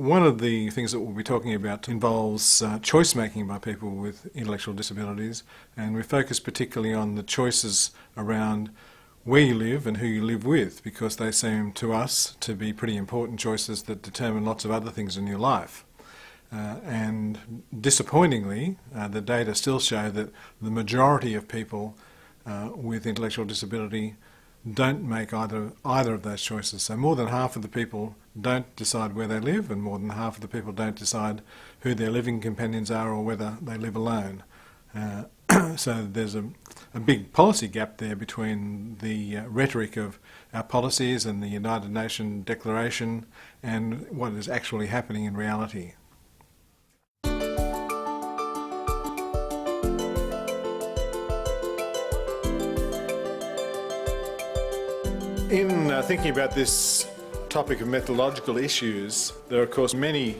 One of the things that we'll be talking about involves choice making by people with intellectual disabilities, and we focus particularly on the choices around where you live and who you live with, because they seem to us to be pretty important choices that determine lots of other things in your life. And disappointingly, the data still show that the majority of people with intellectual disability don't make either of those choices. So more than half of the people don't decide where they live, and more than half of the people don't decide who their living companions are or whether they live alone. So there's a big policy gap there between the rhetoric of our policies and the United Nations Declaration and what is actually happening in reality. In thinking about this topic of methodological issues, there are of course many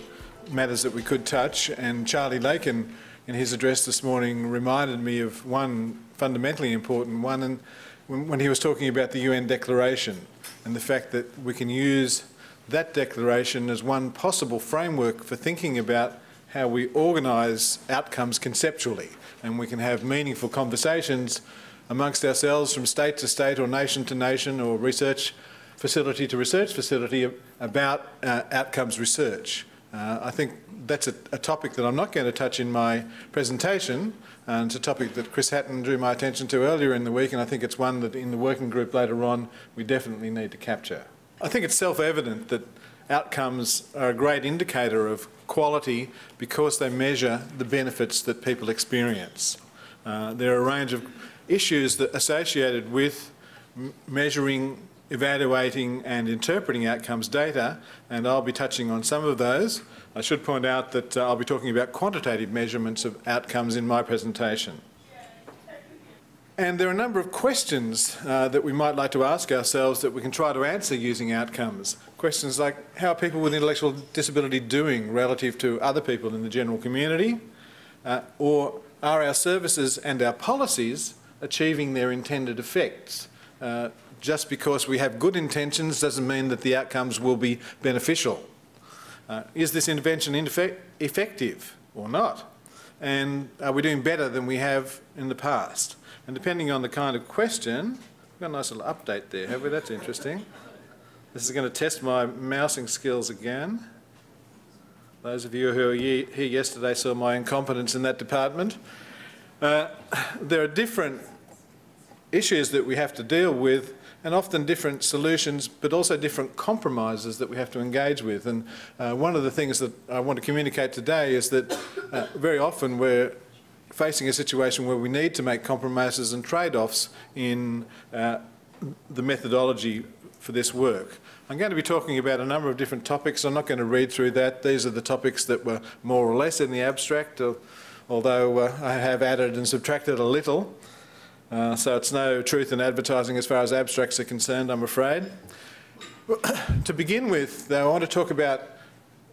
matters that we could touch, and Charlie Lakin in his address this morning reminded me of one fundamentally important one, and when he was talking about the UN Declaration and the fact that we can use that declaration as one possible framework for thinking about how we organise outcomes conceptually, and we can have meaningful conversations amongst ourselves from state to state or nation to nation or research facility to research facility about outcomes research. I think that's a topic that I'm not going to touch in my presentation, and it's a topic that Chris Hatton drew my attention to earlier in the week, and I think it's one that in the working group later on we definitely need to capture. I think it's self-evident that outcomes are a great indicator of quality because they measure the benefits that people experience. There are a range of issues that are associated with measuring, evaluating and interpreting outcomes data, and I'll be touching on some of those. I should point out that I'll be talking about quantitative measurements of outcomes in my presentation. And there are a number of questions that we might like to ask ourselves that we can try to answer using outcomes. Questions like, how are people with intellectual disability doing relative to other people in the general community? Or are our services and our policies achieving their intended effects? Just because we have good intentions doesn't mean that the outcomes will be beneficial. Is this intervention effective or not? And are we doing better than we have in the past? And depending on the kind of question, we've got a nice little update there, have we? That's interesting. This is going to test my mousing skills again. Those of you who were here yesterday saw my incompetence in that department. There are different issues that we have to deal with, and often different solutions, but also different compromises that we have to engage with. And one of the things that I want to communicate today is that very often we're facing a situation where we need to make compromises and trade-offs in the methodology for this work. I'm going to be talking about a number of different topics. I'm not going to read through that. These are the topics that were more or less in the abstract, although I have added and subtracted a little. So it's no truth in advertising as far as abstracts are concerned, I'm afraid. To begin with, though, I want to talk about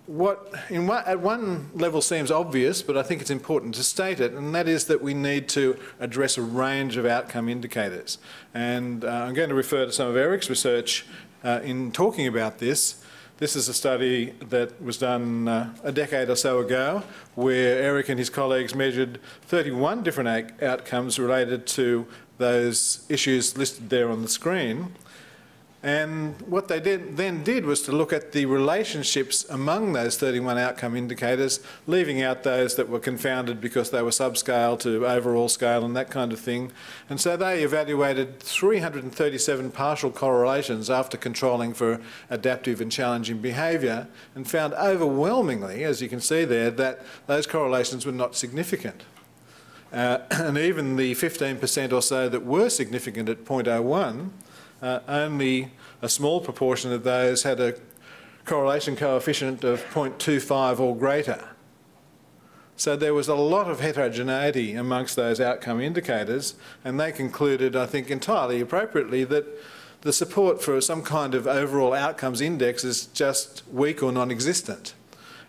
what at one level seems obvious, but I think it's important to state it, and that is that we need to address a range of outcome indicators. And I'm going to refer to some of Eric's research in talking about this. This is a study that was done a decade or so ago, where Eric and his colleagues measured 31 different outcomes related to those issues listed there on the screen. And what they then did was to look at the relationships among those 31 outcome indicators, leaving out those that were confounded because they were subscale to overall scale and that kind of thing. And so they evaluated 337 partial correlations after controlling for adaptive and challenging behaviour, and found overwhelmingly, as you can see there, that those correlations were not significant. And even the 15% or so that were significant at 0.01, only a small proportion of those had a correlation coefficient of 0.25 or greater. So there was a lot of heterogeneity amongst those outcome indicators, and they concluded, I think entirely appropriately, that the support for some kind of overall outcomes index is just weak or non-existent,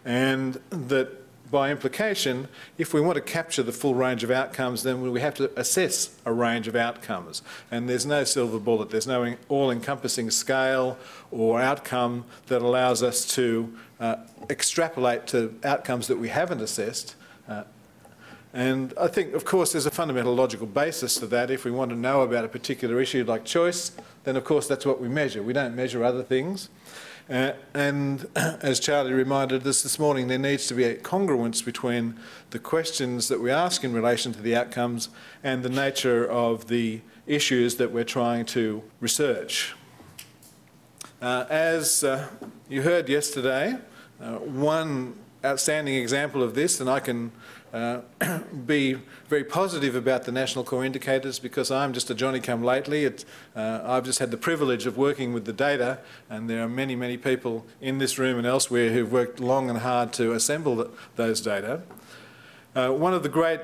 and that by implication, if we want to capture the full range of outcomes, then we have to assess a range of outcomes. And there's no silver bullet. There's no all-encompassing scale or outcome that allows us to extrapolate to outcomes that we haven't assessed. And I think, of course, there's a fundamental logical basis to that. If we want to know about a particular issue like choice, then of course that's what we measure. We don't measure other things. And as Charlie reminded us this morning, there needs to be a congruence between the questions that we ask in relation to the outcomes and the nature of the issues that we're trying to research. As you heard yesterday, one outstanding example of this, and I can be very positive about the national core indicators because I'm just a Johnny-come-lately. I've just had the privilege of working with the data, and there are many, many people in this room and elsewhere who've worked long and hard to assemble those data. One of the great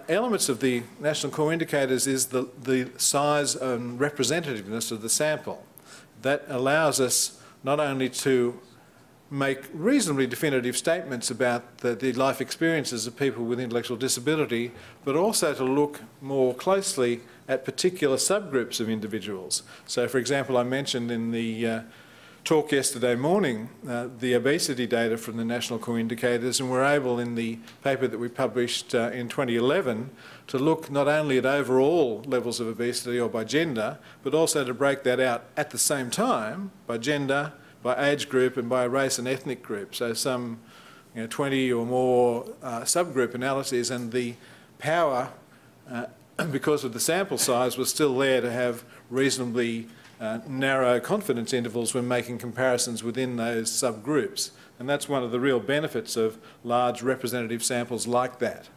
elements of the national core indicators is the size and representativeness of the sample. That allows us not only to make reasonably definitive statements about the life experiences of people with intellectual disability, but also to look more closely at particular subgroups of individuals. So, for example, I mentioned in the talk yesterday morning the obesity data from the National Core Indicators, and we're able in the paper that we published in 2011 to look not only at overall levels of obesity or by gender, but also to break that out at the same time by gender, by age group and by race and ethnic group. So some 20 or more subgroup analyses, and the power, because of the sample size, was still there to have reasonably narrow confidence intervals when making comparisons within those subgroups. And that's one of the real benefits of large representative samples like that.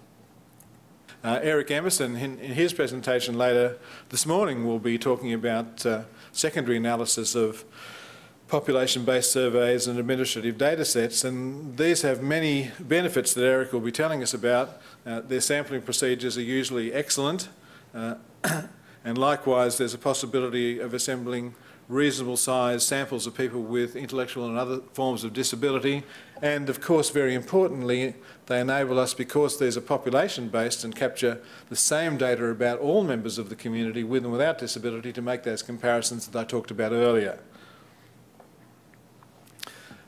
Eric Emerson, in his presentation later this morning, will be talking about secondary analysis of population-based surveys and administrative data sets, and these have many benefits that Eric will be telling us about. Their sampling procedures are usually excellent, and likewise there's a possibility of assembling reasonable sized samples of people with intellectual and other forms of disability, and of course very importantly they enable us, because there's a population-based, and capture the same data about all members of the community with and without disability, to make those comparisons that I talked about earlier.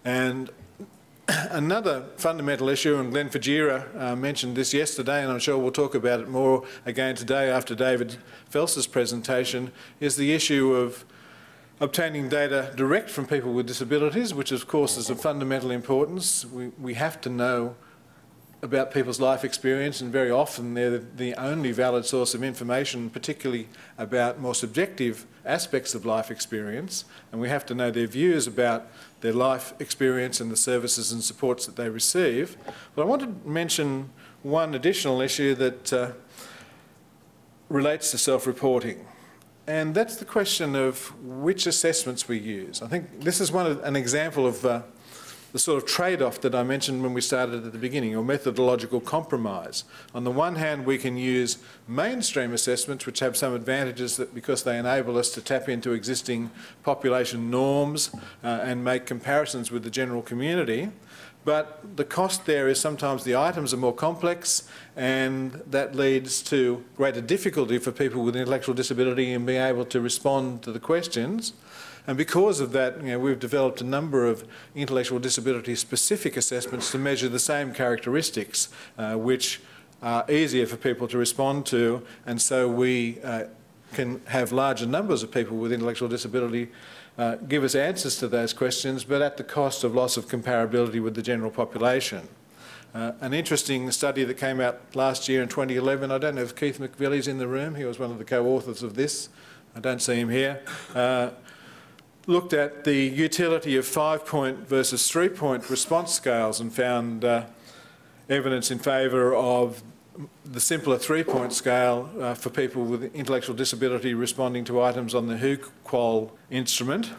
And another fundamental issue, and Glenn Fajira mentioned this yesterday, and I'm sure we'll talk about it more again today after David Phelps' presentation, is the issue of obtaining data direct from people with disabilities, which of course is of fundamental importance. We have to know about people's life experience, and very often they're the only valid source of information, particularly about more subjective aspects of life experience, and we have to know their views about their life experience and the services and supports that they receive. But I want to mention one additional issue that relates to self-reporting, and that's the question of which assessments we use. I think this is an example of the sort of trade-off that I mentioned when we started at the beginning, or methodological compromise. On the one hand, we can use mainstream assessments, which have some advantages that because they enable us to tap into existing population norms and make comparisons with the general community. But the cost there is sometimes the items are more complex, and that leads to greater difficulty for people with intellectual disability in being able to respond to the questions. And because of that, we've developed a number of intellectual disability specific assessments to measure the same characteristics, which are easier for people to respond to, and so we can have larger numbers of people with intellectual disability give us answers to those questions, but at the cost of loss of comparability with the general population. An interesting study that came out last year in 2011, I don't know if Keith McVillie's in the room, he was one of the co-authors of this, I don't see him here, looked at the utility of 5-point versus 3-point response scales and found evidence in favour of the simpler 3-point scale for people with intellectual disability responding to items on the Ucla instrument.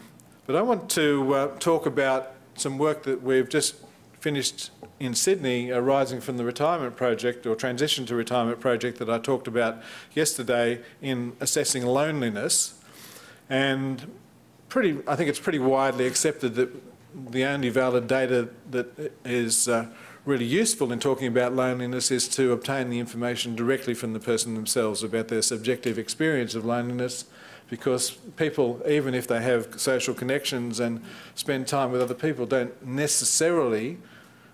But I want to talk about some work that we've just finished in Sydney arising from the retirement project, or transition to retirement project, that I talked about yesterday in assessing loneliness. And I think it's pretty widely accepted that the only valid data that is really useful in talking about loneliness is to obtain the information directly from the person themselves about their subjective experience of loneliness, because people, even if they have social connections and spend time with other people, don't necessarily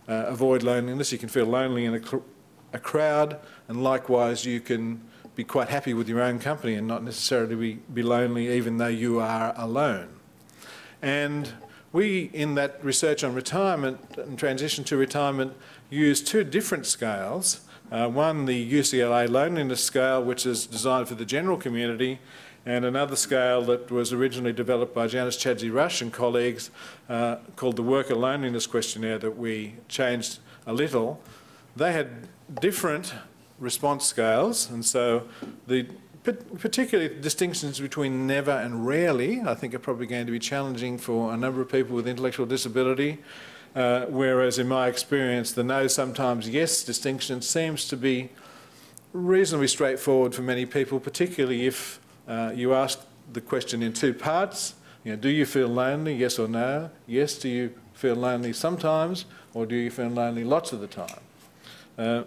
avoid loneliness. You can feel lonely in a crowd, and likewise you can be quite happy with your own company and not necessarily be lonely even though you are alone. And we, in that research on retirement and transition to retirement, use two different scales. One, the UCLA loneliness scale, which is designed for the general community, and another scale that was originally developed by Janice Chadzi-Rush and colleagues called the Worker Loneliness Questionnaire that we changed a little. They had different response scales, and so particularly the distinctions between never and rarely, I think, are probably going to be challenging for a number of people with intellectual disability, whereas in my experience the no, sometimes yes distinction seems to be reasonably straightforward for many people, particularly if you ask the question in two parts. You know, do you feel lonely, yes or no? Yes, do you feel lonely sometimes, or do you feel lonely lots of the time?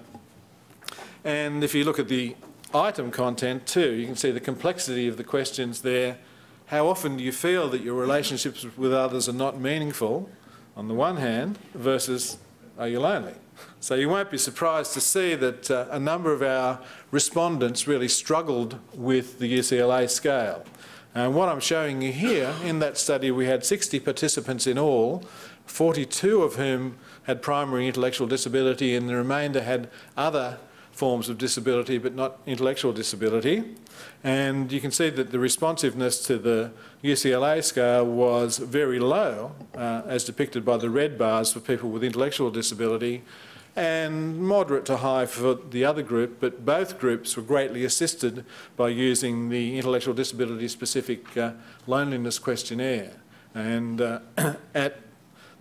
And if you look at the item content too, you can see the complexity of the questions there. How often do you feel that your relationships with others are not meaningful, on the one hand, versus are you lonely? So you won't be surprised to see that a number of our respondents really struggled with the UCLA scale. And what I'm showing you here, in that study we had 60 participants in all, 42 of whom had primary intellectual disability and the remainder had other forms of disability but not intellectual disability. And you can see that the responsiveness to the UCLA scale was very low, as depicted by the red bars for people with intellectual disability, and moderate to high for the other group, but both groups were greatly assisted by using the intellectual disability specific loneliness questionnaire. And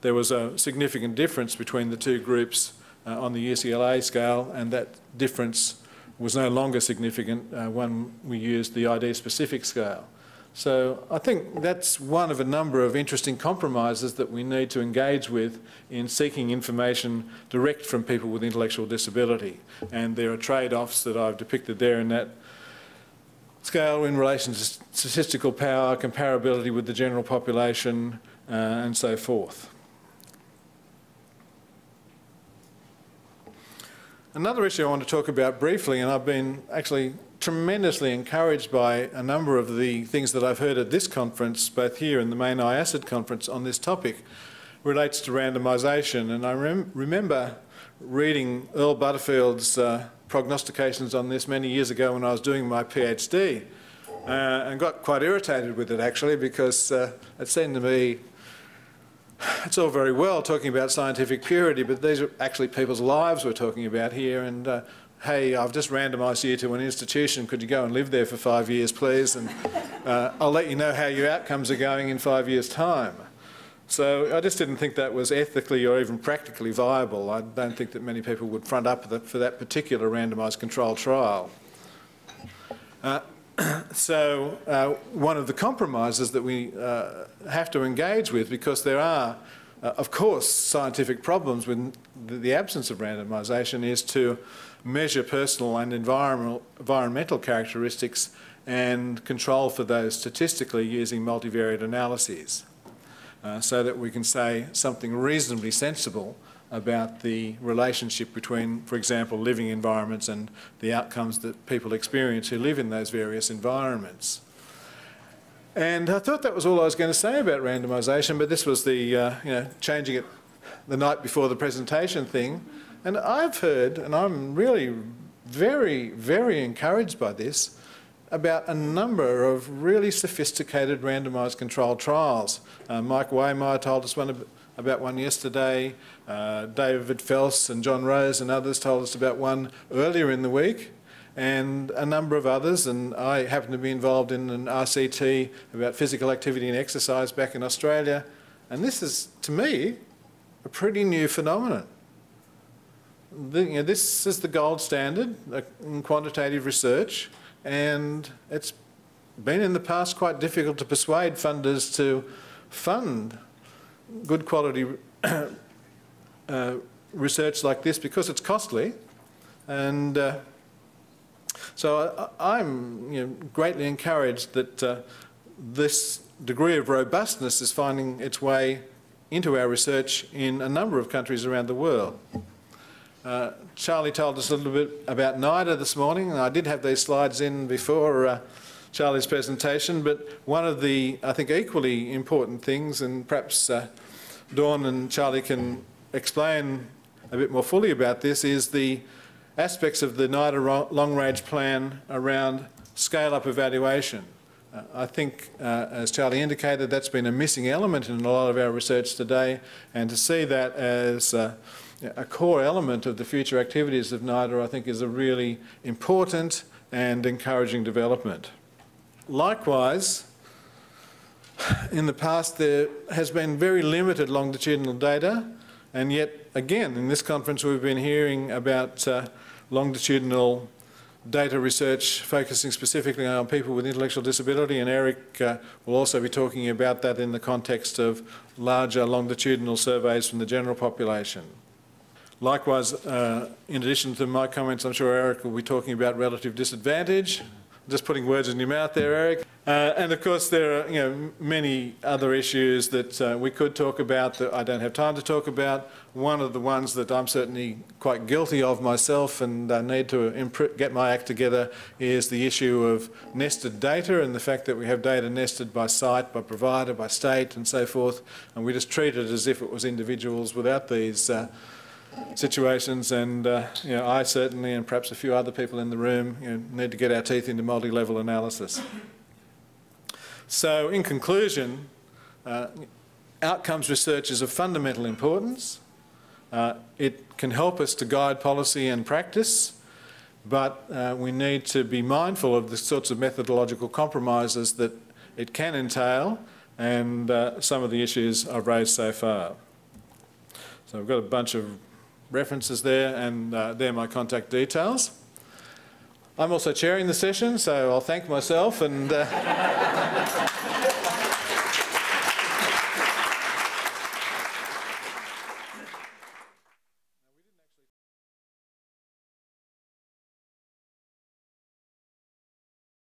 there was a significant difference between the two groups on the UCLA scale, and that difference was no longer significant when we used the ID-specific scale. So I think that's one of a number of interesting compromises that we need to engage with in seeking information direct from people with intellectual disability. And there are trade-offs that I've depicted there in that scale in relation to statistical power, comparability with the general population, and so forth. Another issue I want to talk about briefly, and I've been actually tremendously encouraged by a number of the things that I've heard at this conference, both here and the main IACID conference on this topic, relates to randomisation. And I remember reading Earl Butterfield's prognostications on this many years ago when I was doing my PhD, and got quite irritated with it actually, because it seemed to me it's all very well talking about scientific purity, but these are actually people's lives we're talking about here. And hey, I've just randomised you to an institution, could you go and live there for 5 years please, and I'll let you know how your outcomes are going in 5 years' time. So I just didn't think that was ethically or even practically viable. I don't think that many people would front up for that particular randomised controlled trial. So one of the compromises that we have to engage with, because there are, of course, scientific problems with the absence of randomisation, is to measure personal and environmental characteristics and control for those statistically using multivariate analyses, so that we can say something reasonably sensible about the relationship between, for example, living environments and the outcomes that people experience who live in those various environments. And I thought that was all I was going to say about randomisation, but this was the changing it the night before the presentation thing. And I've heard, and I'm really very, very encouraged by this, about a number of really sophisticated randomised controlled trials. Mike Waymeyer told us about one yesterday. David Fels and John Rose and others told us about one earlier in the week, and a number of others. And I happen to be involved in an RCT about physical activity and exercise back in Australia. And this is, to me, a pretty new phenomenon. This is the gold standard in quantitative research, and it's been in the past quite difficult to persuade funders to fund good quality research like this because it's costly. And so I'm greatly encouraged that this degree of robustness is finding its way into our research in a number of countries around the world. Charlie told us a little bit about NIDA this morning, and I did have these slides in before Charlie's presentation, but one of the, I think, equally important things, and perhaps Dawn and Charlie can explain a bit more fully about this, is the aspects of the NIDA long-range plan around scale-up evaluation. I think, as Charlie indicated, that's been a missing element in a lot of our research today, and to see that as a core element of the future activities of NIDA, I think, is a really important and encouraging development. Likewise, in the past there has been very limited longitudinal data, and yet again in this conference we've been hearing about longitudinal data research focusing specifically on people with intellectual disability, and Eric will also be talking about that in the context of larger longitudinal surveys from the general population. Likewise, in addition to my comments, I'm sure Eric will be talking about relative disadvantage. Just putting words in your mouth there, Eric. And of course there are many other issues that we could talk about that I don't have time to talk about. One of the ones that I'm certainly quite guilty of myself and need to get my act together is the issue of nested data, and the fact that we have data nested by site, by provider, by state and so forth, and we just treat it as if it was individuals without these situations. And I certainly, and perhaps a few other people in the room, need to get our teeth into multi-level analysis. So in conclusion, outcomes research is of fundamental importance. It can help us to guide policy and practice, but we need to be mindful of the sorts of methodological compromises that it can entail, and some of the issues I've raised so far. So I've got a bunch of references there, and they're my contact details. I'm also chairing the session, so I'll thank myself and